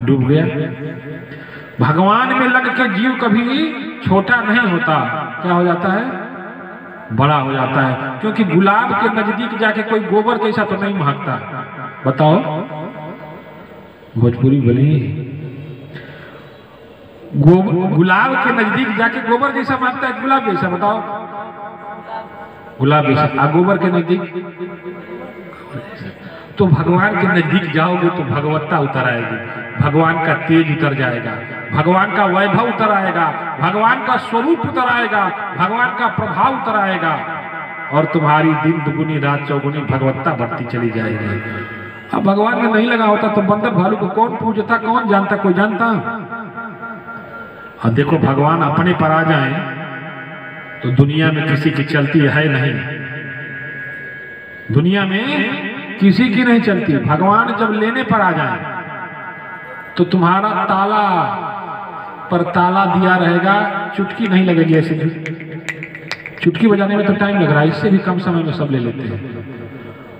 डूब गया। भगवान में लग के जीव कभी छोटा नहीं होता, क्या हो जाता है? बड़ा हो जाता है। क्योंकि गुलाब के नजदीक जाके कोई गोबर जैसा तो नहीं महकता। बताओ, भोजपुरी बोली, गुलाब के नजदीक जाके गोबर जैसा महकता है, गुलाब जैसा? बताओ, गुलाब जैसा। गोबर के नजदीक तो भगवान के नजदीक जाओगे तो भगवत्ता उतर आएगी, भगवान का तेज उतर जाएगा, भगवान का वैभव उतर आएगा, भगवान का स्वरूप उतर आएगा, भगवान का प्रभाव उतर आएगा और तुम्हारी दिन दुगुनी रात चौगुनी भगवत्ता बढ़ती चली जाएगी। अब भगवान में नहीं लगा होता तो बंदर भालू को कौन पूजता, कौन जानता? कोई जानता? और देखो, भगवान अपने पर आ जाए तो दुनिया में किसी की चलती है नहीं, दुनिया में किसी की नहीं चलती। भगवान जब लेने पर आ जाए तो तुम्हारा ताला पर ताला दिया रहेगा, चुटकी नहीं लगेगी। ऐसे चुटकी बजाने में तो टाइम लग रहा है, इससे भी कम समय में सब ले लेते हैं।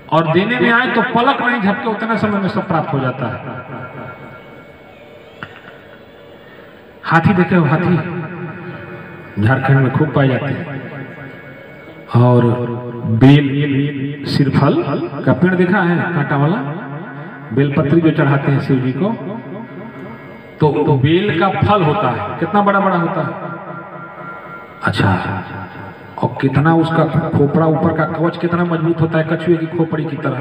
और देने में आए तो पलक नहीं झपके, उतना समय में सब प्राप्त हो जाता है। हाथी देखे हो? हाथी झारखंड में खूब पाए जाते हैं। और बेल सिरफल का पेड़ देखा है, कांटा वाला बेलपत्री जो चढ़ाते हैं शिव जी को, तो बेल का फल होता है, कितना बड़ा बड़ा होता है। अच्छा, और कितना उसका खोपड़ा, ऊपर का कवच कितना मजबूत होता है, कछुए की खोपड़ी की तरह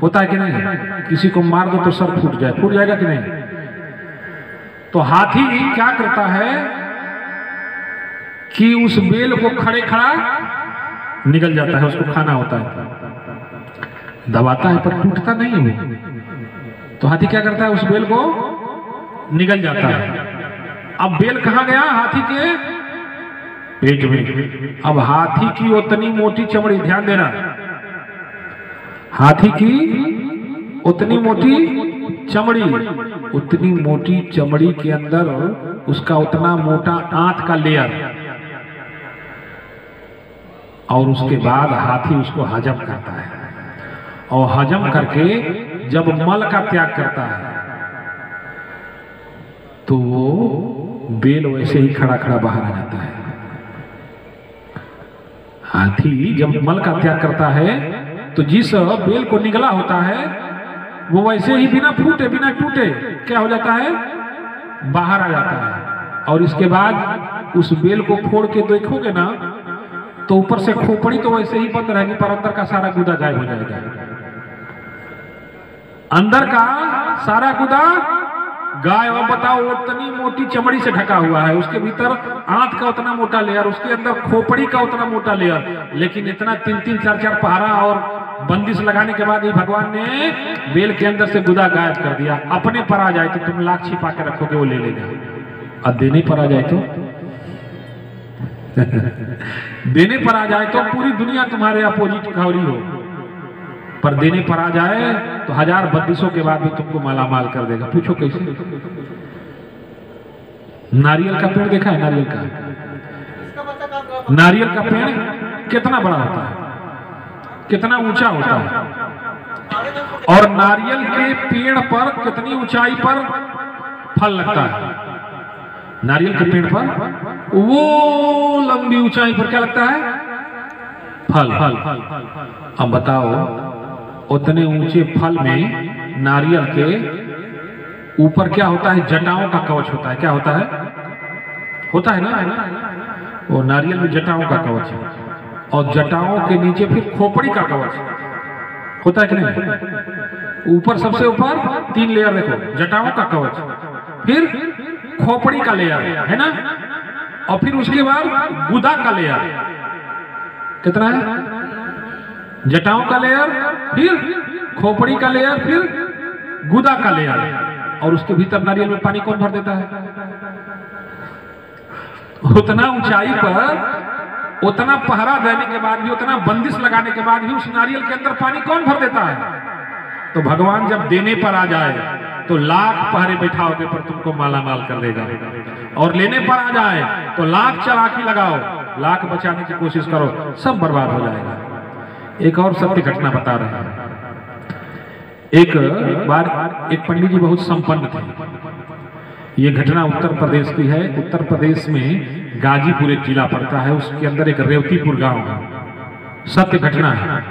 होता है कि नहीं? किसी को मार दो तो सर फूट जाएगा कि नहीं? तो हाथी क्या करता है कि उस बेल को खड़े खड़ा निकल जाता है, उसको खाना होता है, दबाता है पर टूटता नहीं है। तो हाथी क्या करता है, उस बेल को निकल जाता है। अब बेल कहाँ गया? हाथी के पेट में। अब हाथी की उतनी मोटी चमड़ी, ध्यान देना, हाथी की उतनी मोटी चमड़ी, उतनी मोटी चमड़ी के अंदर उसका उतना मोटा आंत का लेयर, और उसके बाद हाथी उसको हजम करता है। और हजम करके जब मल का त्याग करता है तो वो बेल वैसे ही खड़ा खड़ा बाहर आ जाता है। हाथी जब मल का त्याग करता है तो जिस बेल को निगला होता है वो वैसे ही बिना फूटे बिना टूटे क्या हो जाता है? बाहर आ जाता है। और इसके बाद उस बेल को फोड़ के देखोगे ना तो ऊपर से खोपड़ी तो वैसे ही बंद रहेगी, पर अंदर का सारा गुदा गायब हो जाएगा। अंदर का सारा गुदा गायब। अब बताओ, उतनी मोटी चमड़ी से ढका हुआ है, उसके भीतर आंत का उतना मोटा लेयर, उसके अंदर खोपड़ी का उतना मोटा लेयर, लेकिन इतना 3-3, 4-4 पहरा और बंदिश लगाने के बाद ही भगवान ने बेल के अंदर से गुदा गायब कर दिया। अपने पर आ जाए तो तुम लाख छिपा के रखोगे, वो ले लेगा। और देने पर आ जाए तो देने पर आ जाए तो पूरी दुनिया तुम्हारे अपोजिट खौरी हो, पर देने पर आ जाए तो 1000 बंदिशों के बाद भी तुमको मालामाल कर देगा। पूछो कैसे? नारियल का पेड़ देखा है? नारियल का पेड़ कितना बड़ा होता है, कितना ऊंचा होता है, और नारियल के पेड़ पर कितनी ऊंचाई पर फल लगता है? नारियल के पेड़ पर वो लंबी ऊंचाई पर क्या लगता है? फल। अब बताओ, उतने ऊंचे फल में नारियल के ऊपर क्या होता है? जटाओं का कवच होता है। क्या होता है? होता है ना, वो नारियल में जटाओं का कवच है, और जटाओं के नीचे फिर खोपड़ी का कवच होता है कि नहीं? ऊपर सबसे ऊपर 3 लेयर देखो, जटाओं का कवच, फिर खोपड़ी का लेयर है ना, और फिर उसके बाद गुदा का लेयर। कितना है? जटाओं का लेयर, फिर खोपड़ी का लेयर, फिर गुदा का लेयर, और उसके भीतर नारियल में पानी कौन भर देता है? उतना ऊंचाई पर, उतना पहरा देने के बाद भी, उतना बंदिश लगाने के बाद भी उस नारियल के अंदर पानी कौन भर देता है? तो भगवान जब देने पर आ जाए तो लाख पहरे बैठाओगे पर तुमको मालामाल कर देगा, और लेने पर आ जाए तो लाख चालाकी लगाओ, लाख बचाने की कोशिश करो, सब बर्बाद हो जाएगा। एक और सत्य घटना बता रहे हैं। एक बार एक पंडित जी बहुत संपन्न थे। ये घटना उत्तर प्रदेश की है। उत्तर प्रदेश में गाजीपुर एक जिला पड़ता है, उसके अंदर एक रेवतीपुर गांव है। सत्य घटना है।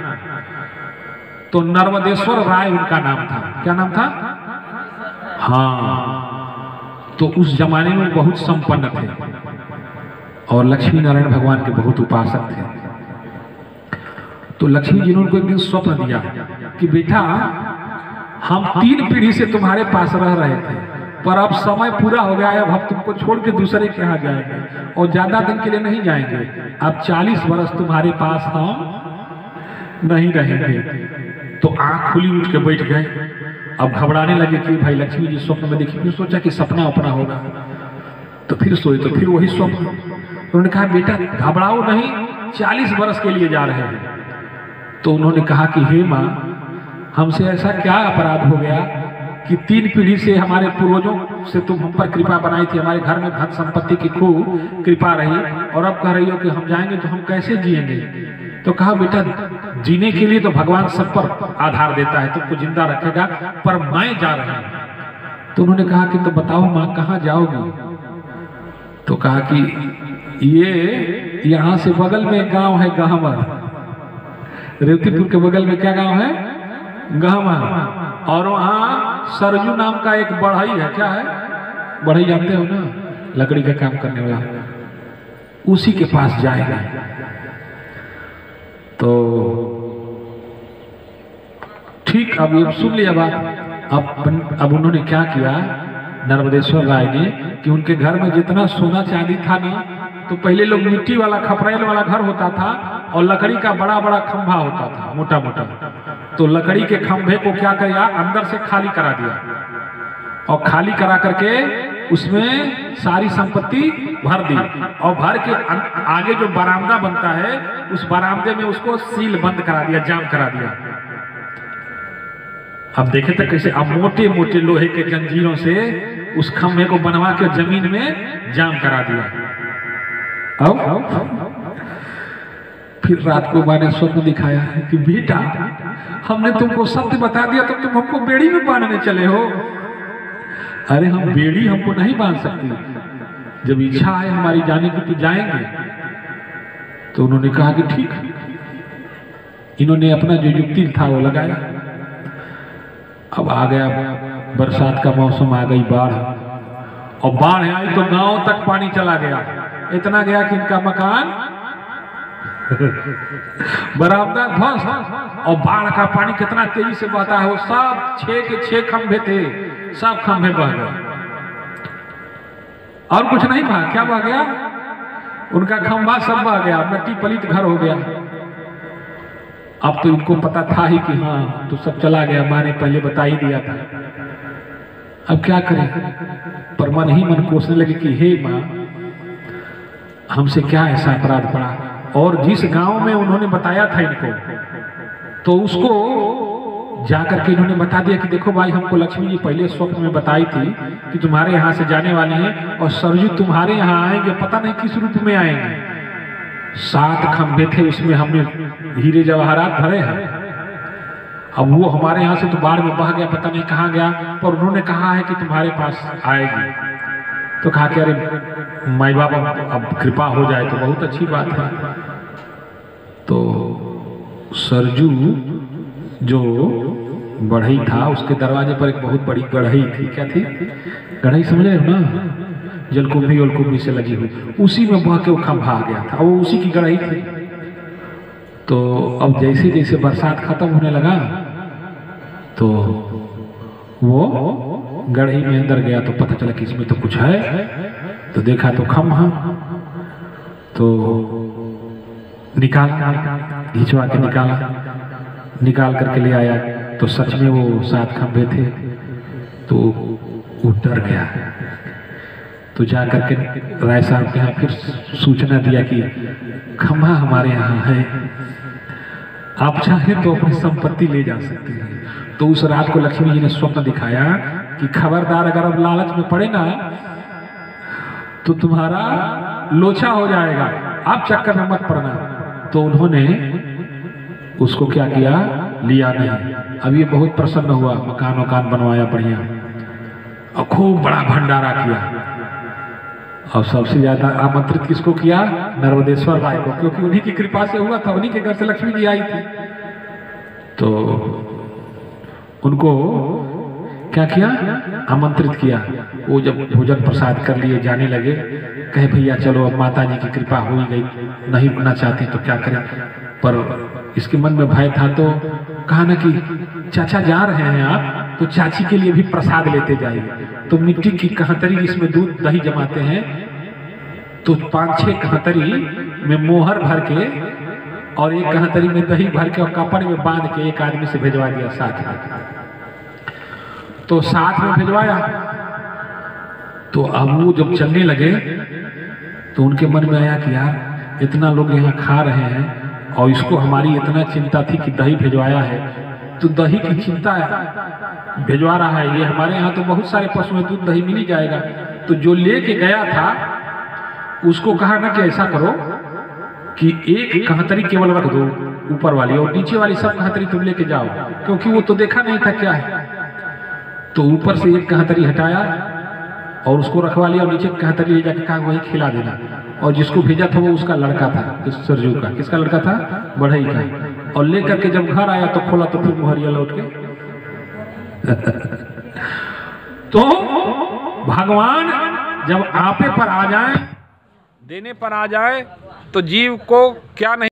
तो नर्मदेश्वर राय उनका नाम था। क्या नाम था? हाँ, तो उस जमाने में बहुत संपन्न थे और लक्ष्मी नारायण भगवान के बहुत उपासक थे। तो लक्ष्मी जी ने उनको एक दिन स्वप्न दिया कि बेटा, हम 3 पीढ़ी से तुम्हारे पास रह रहे थे, पर अब समय पूरा हो गया है, अब हम तुमको छोड़ के दूसरे के यहाँ जाएंगे और ज्यादा दिन के लिए नहीं जाएंगे। अब 40 वर्ष तुम्हारे पास हम नहीं रहेंगे। तो आंख खुली उठ के बैठ गए। अब घबराने लगे कि भाई लक्ष्मी जी स्वप्न में देखी। फिर सोचा कि सपना अपना होगा, तो फिर सोए तो फिर वही स्वप्न। उन्होंने कहा बेटा घबराओ नहीं, 40 वर्ष के लिए जा रहे हैं। तो उन्होंने कहा कि हे माँ, हमसे ऐसा क्या अपराध हो गया कि 3 पीढ़ी से हमारे पूर्वजों से तुम हम पर कृपा बनाई थी, हमारे घर में धन संपत्ति की खूब कृपा रही, और अब कह रही हो कि हम जाएंगे तो हम कैसे जिएंगे। तो कहा बेटा, जीने के लिए तो भगवान सब पर आधार देता है, तुमको जिंदा रखेगा, पर मैं जा रहा हूं। तो उन्होंने कहा कि तो बताओ माँ कहाँ जाओगी। तो कहा कि ये यहाँ से बगल में एक गांव है गहमर, रेवतीपुर के बगल में क्या गांव है? गहमर। और वहाँ सरजू नाम का एक बढ़ई है। क्या है? बढ़ई जानते हो ना, लकड़ी का काम करने वाला, उसी के पास जाएगा। तो ठीक, अब ये सुन लिया बात। अब उन्होंने क्या किया नर्मदेश्वर राय ने कि उनके घर में जितना सोना चांदी था ना, तो पहले लोग मिट्टी वाला खपरेल वाला घर होता था और लकड़ी का बड़ा बड़ा खंभा होता था, मोटा मोटा। तो लकड़ी के खंभे को क्या किया, अंदर से खाली करा दिया और खाली करा करके उसमें सारी संपत्ति भर दी और भर के आगे जो बरामदा बनता है उस बरामदे में उसको सील बंद करा दिया, जाम करा दिया। अब देखे तो कैसे, अब मोटे मोटे लोहे के जंजीरों से उस खंभे को बनवा के जमीन में जाम करा दिया। अब फिर रात को माँ ने स्वप्न दिखाया है कि बेटा, हमने तुमको सत्य बता दिया तो तुम हमको बेड़ी में बांधने चले हो। अरे हम बेड़ी हमको नहीं बांध सकती, जब इच्छा है हमारी जाने की तो जाएंगे। तो उन्होंने कहा कि ठीक। इन्होंने अपना जो युक्ति था वो लगाया। अब आ गया बरसात का मौसम, आ गई बाढ़, और बाढ़ आई तो गांव तक पानी चला गया। इतना गया कि इनका मकान बरामदा ध्वंस। और बाढ़ का पानी कितना तेजी से बहता है, वो सब 6 के 6 खंभे थे, सब खंभे बह गए और कुछ नहीं बहा। क्या बह गया? उनका खंभा सब बह गया, मिट्टी पलित घर हो गया। अब तो इनको पता था ही कि हाँ तो सब चला गया, माँ ने पहले बता ही दिया था। अब क्या करें? पर मन ही मन कोसने लगे कि हे माँ, हमसे क्या ऐसा अपराध पड़ा। और जिस गांव में उन्होंने बताया था इनको, तो उसको जाकर के इन्होंने बता दिया कि देखो भाई, हमको लक्ष्मी जी पहले स्वप्न में बताई थी कि तुम्हारे यहाँ से जाने वाले हैं और सरजू तुम्हारे यहाँ आएंगे, पता नहीं किस रूप में आएंगे। 7 खंभे थे, उसमें हमने हीरे जवाहरात भरे हैं। अब वो हमारे यहाँ से तो बाढ़ में बह गया, पता नहीं कहाँ गया, पर उन्होंने कहा है कि तुम्हारे पास आएगी। तो कहा कि अरे माई बाप, अब कृपा हो जाए तो बहुत अच्छी बात है। तो सरजू जो बढ़ई था, उसके दरवाजे पर एक बहुत बड़ी गढ़ई थी। क्या थी? गढ़ई समझ रहे हो ना, जलकुंभी वलकुंभी से लगी हुई, उसी में बह के वो खंभा आ गया था, वो उसी की गढ़ई थी। तो अब जैसे जैसे बरसात खत्म होने लगा तो वो गढ़ई में अंदर गया, तो पता चला कि इसमें तो कुछ है। तो देखा तो खंभा, तो निकाला, खिंचवा के निकाल करके ले आया। तो सच में वो 7 खंभे थे। तो वो डर गया, तो जा करके राय साहब के यहाँ फिर सूचना दिया कि खंभा हमारे यहाँ है, आप चाहे तो अपनी संपत्ति ले जा सकते हैं। तो उस रात को लक्ष्मी जी ने स्वप्न दिखाया कि खबरदार, अगर अब लालच में पड़े ना तो तुम्हारा लोचा हो जाएगा, आप चक्कर में मत पड़ना। तो उन्होंने उसको क्या किया, लिया नहीं। अब ये बहुत प्रसन्न हुआ, मकान वकान बनवाया बढ़िया और खूब बड़ा भंडारा किया। और सबसे ज्यादा आमंत्रित किसको किया? नर्मदेश्वर राय को, क्योंकि उन्हीं की कृपा से हुआ था, उन्हीं के घर से लक्ष्मी जी आई थी। तो उनको क्या किया? आमंत्रित किया। वो जब भोजन प्रसाद कर लिए जाने लगे, कहे भैया चलो अब माता जी की कृपा हो ही गई, नहीं रुकना चाहते तो क्या करें। पर इसके मन में भय था, तो कहा ना कि चाचा जा रहे हैं आप तो चाची के लिए भी प्रसाद लेते जाइए। तो मिट्टी की कहतरी जिसमें दूध दही जमाते हैं, तो 5-6 कहतरी में मोहर भर के और एक कहतरी में दही भर के और कपड़े में बांध के एक आदमी से भिजवा दिया साथ में। तो साथ में भिजवाया। तो अब वो जब चलने लगे तो उनके मन में आया कि यार इतना लोग यहाँ खा रहे हैं और इसको हमारी इतना चिंता थी कि दही भिजवाया है, तो दही की चिंता है, भिजवा रहा है ये, हमारे यहाँ तो बहुत सारे पशु हैं, दूध दही मिल ही जाएगा। तो जो लेके गया था उसको कहा ना कि ऐसा करो कि एक कहतरी केवल रख दो ऊपर वाली, और नीचे वाली सब कहतरी तुम लेके जाओ, क्योंकि वो तो देखा नहीं था क्या है। तो ऊपर से एक कहतरी हटाया और उसको रखवा लिया, और नीचे कहतरी ले जाके कहा वही खिला देना। और जिसको भेजा था वो उसका लड़का था, सरजू का। किसका लड़का था? बढ़ई का। और लेकर के जब घर आया तो खोला तो फिर मुहरिया लौट के तो भगवान जब आपे पर आ जाए, देने पर आ जाए, तो जीव को क्या नहीं